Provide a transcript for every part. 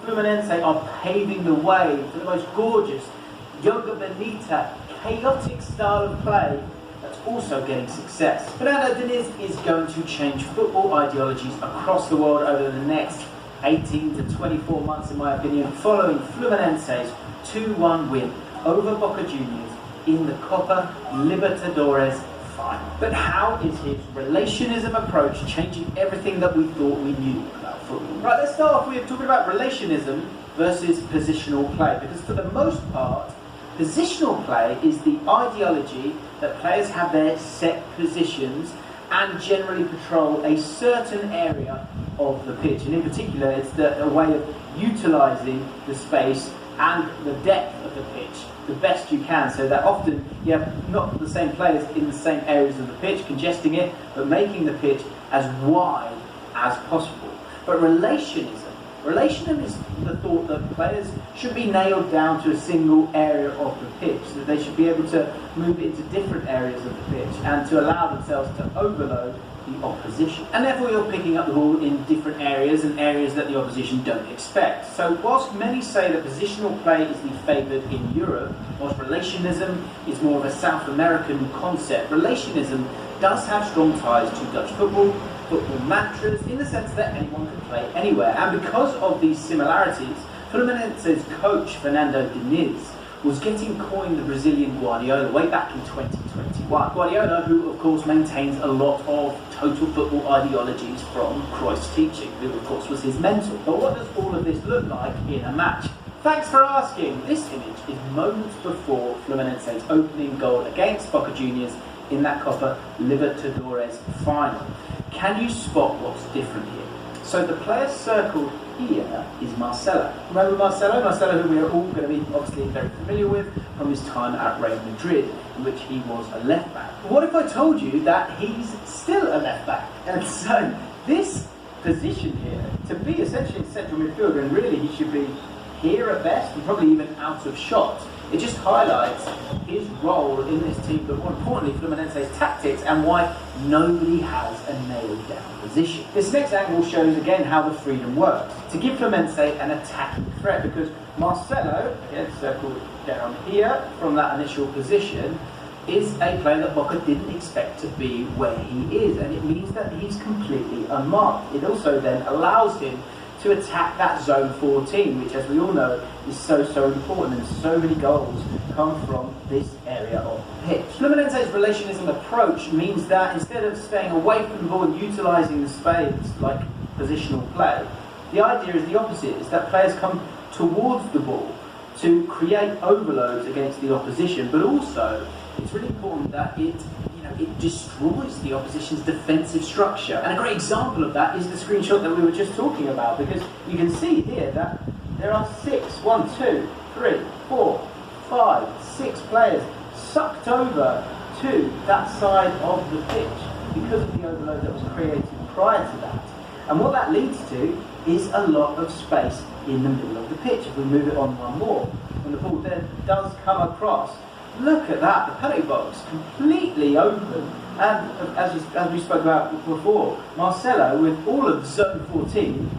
Fluminense are paving the way for the most gorgeous, yoga bonita, chaotic style of play that's also getting success. Fernando Diniz is going to change football ideologies across the world over the next 18 to 24 months, in my opinion, following Fluminense's 2-1 win over Boca Juniors in the Copa Libertadores final. But how is his relationism approach changing everything that we thought we knew about football? Right, let's start off with talking about relationism versus positional play, because for the most part, positional play is the ideology that players have their set positions and generally patrol a certain area of the pitch. And in particular, it's a way of utilising the space and the depth of the pitch the best you can, so that often you have not the same players in the same areas of the pitch, congesting it, but making the pitch as wide as possible. But relationism is the thought that players should be nailed down to a single area of the pitch, that they should be able to move into different areas of the pitch and to allow themselves to overload the opposition. And therefore you're picking up the ball in different areas and areas that the opposition don't expect. So whilst many say that positional play is the favoured in Europe, whilst relationism is more of a South American concept, relationism does have strong ties to Dutch football mantras, in the sense that anyone can play anywhere. And because of these similarities, Fluminense's coach Fernando Diniz was getting coined the Brazilian Guardiola way back in 2021. Guardiola, who of course maintains a lot of total football ideologies from Cruyff's teaching, who of course was his mentor. But what does all of this look like in a match? Thanks for asking. This image is moments before Fluminense's opening goal against Boca Juniors in that Copa Libertadores final. Can you spot what's different here? So the player circled here is Marcelo. Remember Marcelo? Marcelo, who we are all going to be obviously very familiar with from his time at Real Madrid, in which he was a left back. But what if I told you that he's still a left back? And so this position here, to be essentially a central midfielder, and really he should be here at best and probably even out of shot. It just highlights his role in this team, but more importantly, Fluminense's tactics and why nobody has a nailed down position. This next angle shows again how the freedom works to give Fluminense an attacking threat, because Marcelo, again circled down here from that initial position, is a player that Boca didn't expect to be where he is, and it means that he's completely unmarked. It also then allows him to attack that zone 14, which, as we all know, is so important, and so many goals come from this area of the pitch. Fluminense's relationism approach means that instead of staying away from the ball and utilising the space like positional play, the idea is the opposite, is that players come towards the ball to create overloads against the opposition, but also it's really important that it destroys the opposition's defensive structure. And a great example of that is the screenshot that we were just talking about, because you can see here that there are 6 players sucked over to that side of the pitch because of the overload that was created prior to that. And what that leads to is a lot of space in the middle of the pitch. If we move it on one more, when the ball then does come across, look at that, the penalty box completely open, and as we spoke about before, Marcelo with all of zone 14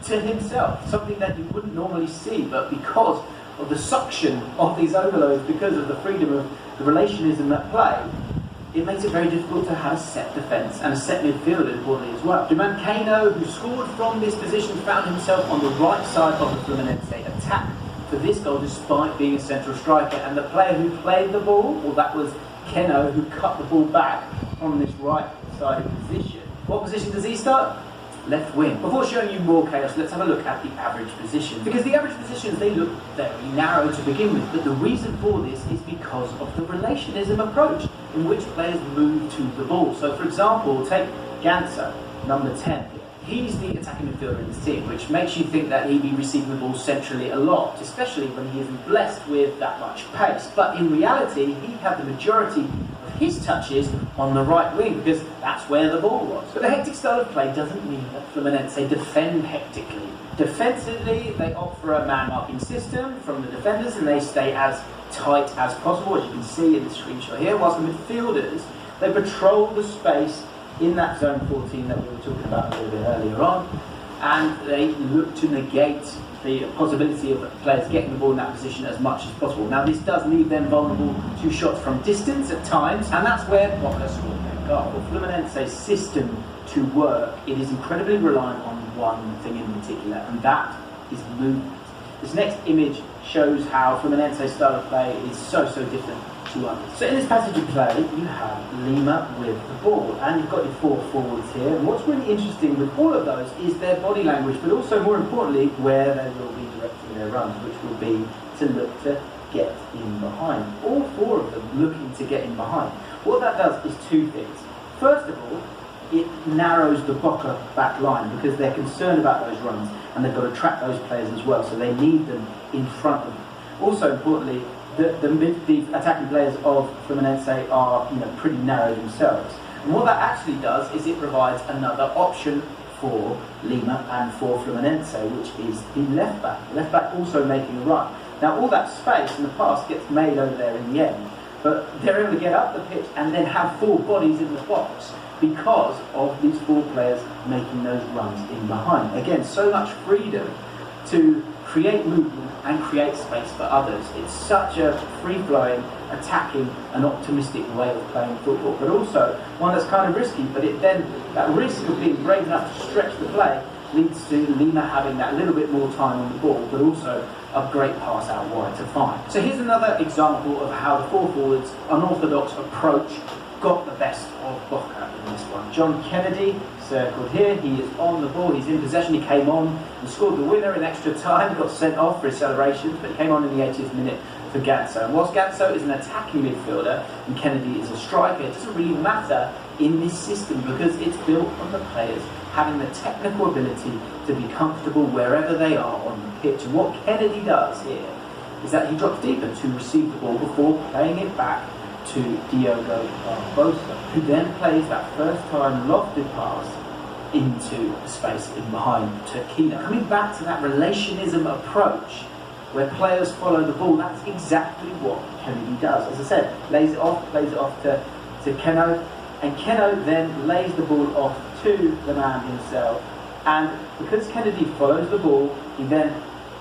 to himself, something that you wouldn't normally see, but because of the suction of these overloads, because of the freedom of the relationism at play, it makes it very difficult to have a set defence and a set midfield importantly as well. Kano, who scored from this position, found himself on the right side of the Fluminense attack for this goal despite being a central striker, and the player who played the ball, well, that was Keno, who cut the ball back from this right side position. What position does he start? Left wing. Before showing you more chaos, let's have a look at the average position, because the average positions, they look very narrow to begin with, but the reason for this is because of the relationism approach in which players move to the ball. So for example, take Ganso, number 10. He's the attacking midfielder in this team, which makes you think that he'd be receiving the ball centrally a lot, especially when he isn't blessed with that much pace. But in reality, he had the majority of his touches on the right wing, because that's where the ball was. But the hectic style of play doesn't mean that Fluminense defend hectically. Defensively, they opt for a man-marking system from the defenders, and they stay as tight as possible, as you can see in the screenshot here, whilst the midfielders, they patrol the space in that zone 14 that we were talking about a little bit earlier on, and they look to negate the possibility of players getting the ball in that position as much as possible. Now this does leave them vulnerable to shots from distance at times, and that's where Boca scored their goal. For Fluminense's system to work, it is incredibly reliant on one thing in particular, and that is movement. This next image shows how Fluminense's style of play is so different to others. So in this passage of play, you have Lima with the ball, and you've got your 4 forwards here. And what's really interesting with all of those is their body language, but also more importantly, where they will be directing their runs, which will be to look to get in behind. All 4 of them looking to get in behind. What that does is 2 things. First of all, it narrows the Boca back line because they're concerned about those runs and they've got to track those players as well, so they need them in front of them. Also importantly, the attacking players of Fluminense are pretty narrow themselves. And what that actually does is it provides another option for Lima and for Fluminense, which is the left back. The left back also making a run. Now all that space in the past gets made over there in the end, but they're able to get up the pitch and then have 4 bodies in the box because of these 4 players making those runs in behind. Again, so much freedom to create movement and create space for others. It's such a free-flowing, attacking and optimistic way of playing football, but also one that's kind of risky, but that risk of being brave enough to stretch the play leads to Lima having that little bit more time on the ball, but also a great pass out wide to find. So here's another example of how the 4 forwards' unorthodox approach got the best of Boca in this one. John Kennedy, circled here, he is on the ball, he's in possession, he came on and scored the winner in extra time, got sent off for his celebrations, but he came on in the 80th minute for Ganso. And whilst Ganso is an attacking midfielder and Kennedy is a striker, it doesn't really matter in this system because it's built on the players having the technical ability to be comfortable wherever they are on the pitch. And what Kennedy does here is that he drops deeper to receive the ball before playing it back to Diogo Barbosa, who then plays that first time lofted pass into the space in behind Turquina. Coming back to that relationism approach where players follow the ball, that's exactly what Kennedy does. As I said, plays it off to Keno, and Keno then lays the ball off to the man himself, and because Kennedy follows the ball, he then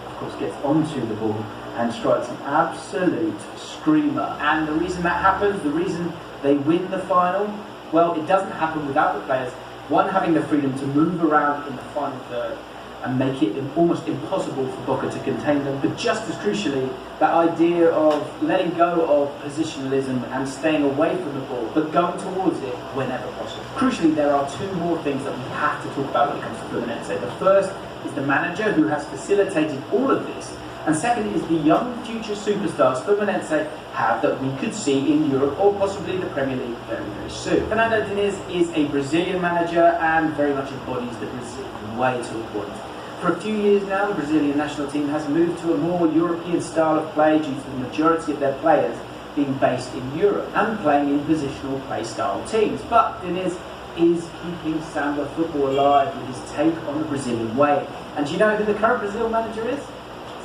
of course gets onto the ball and strikes an absolute screamer. And the reason that happens, the reason they win the final, well, it doesn't happen without the players, one, having the freedom to move around in the final third and make it almost impossible for Boca to contain them, but just as crucially, that idea of letting go of positionalism and staying away from the ball, but going towards it whenever possible. Crucially, there are 2 more things that we have to talk about when it comes to Fluminense. The first is the manager who has facilitated all of this, and second is the young future superstars Fluminense have that we could see in Europe or possibly the Premier League very soon. Fernando Diniz is a Brazilian manager and very much embodies the Brazilian way to a point. For a few years now, the Brazilian national team has moved to a more European style of play due to the majority of their players being based in Europe and playing in positional play style teams. But Diniz is keeping samba football alive with his take on the Brazilian way. And do you know who the current Brazil manager is?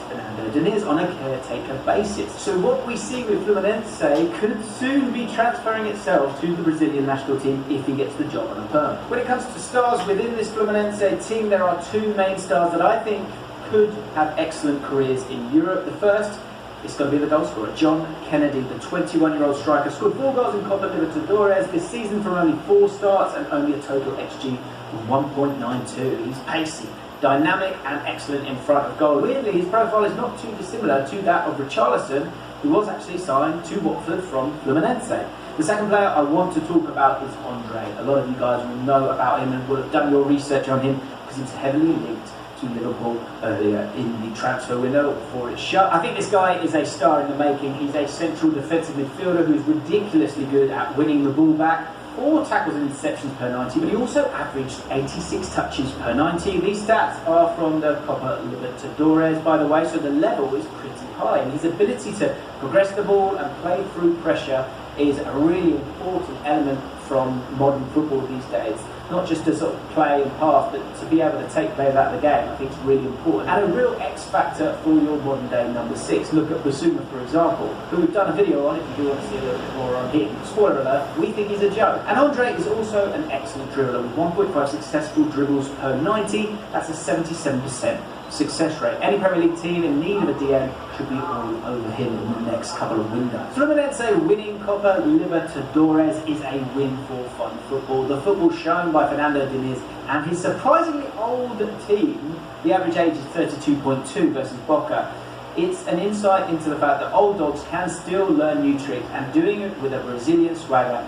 Fernando Diniz on a caretaker basis. So what we see with Fluminense could soon be transferring itself to the Brazilian national team if he gets the job on a perm. When it comes to stars within this Fluminense team, there are 2 main stars that I think could have excellent careers in Europe. The first is going to be the goal scorer, John Kennedy, the 21-year-old striker, scored 4 goals in Copa Libertadores this season from only 4 starts and only a total XG of 1.92. He's pacey, dynamic and excellent in front of goal. Weirdly, his profile is not too dissimilar to that of Richarlison, who was actually signed to Watford from Fluminense. The second player I want to talk about is Andre. A lot of you guys will know about him and will have done your research on him because he was heavily linked to Liverpool earlier in the transfer window before it shut. I think this guy is a star in the making. He's a central defensive midfielder who's ridiculously good at winning the ball back. 4 tackles and interceptions per 90, but he also averaged 86 touches per 90. These stats are from the Copa Libertadores, by the way, so the level is pretty high. And his ability to progress the ball and play through pressure is a really important element from modern football these days. Not just to sort of play and pass, but to be able to take players out of the game, I think is really important. And a real X factor for your modern day number 6. Look at Basuma, for example, who we've done a video on if you do want to see a little bit more on him. Spoiler alert, we think he's a joke. And Andre is also an excellent dribbler with 1.5 successful dribbles per 90. That's a 77% success rate. Any Premier League team in need of a DM should be all over him in the next couple of windows. Fluminense winning Copa Libertadores is a win for fun football. The football shown by Fernando Diniz and his surprisingly old team, the average age is 32.2 versus Boca. It's an insight into the fact that old dogs can still learn new tricks, and doing it with a Brazilian swagger,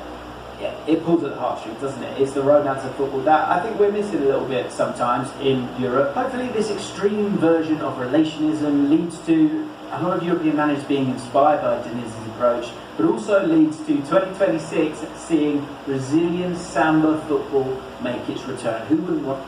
yeah, it pulls at the heartstrings, doesn't it? It's the romance of football that I think we're missing a little bit sometimes in Europe. Hopefully this extreme version of relationism leads to a lot of European managers being inspired by Diniz's approach, but also leads to 2026 seeing Brazilian samba football make its return. Who wouldn't want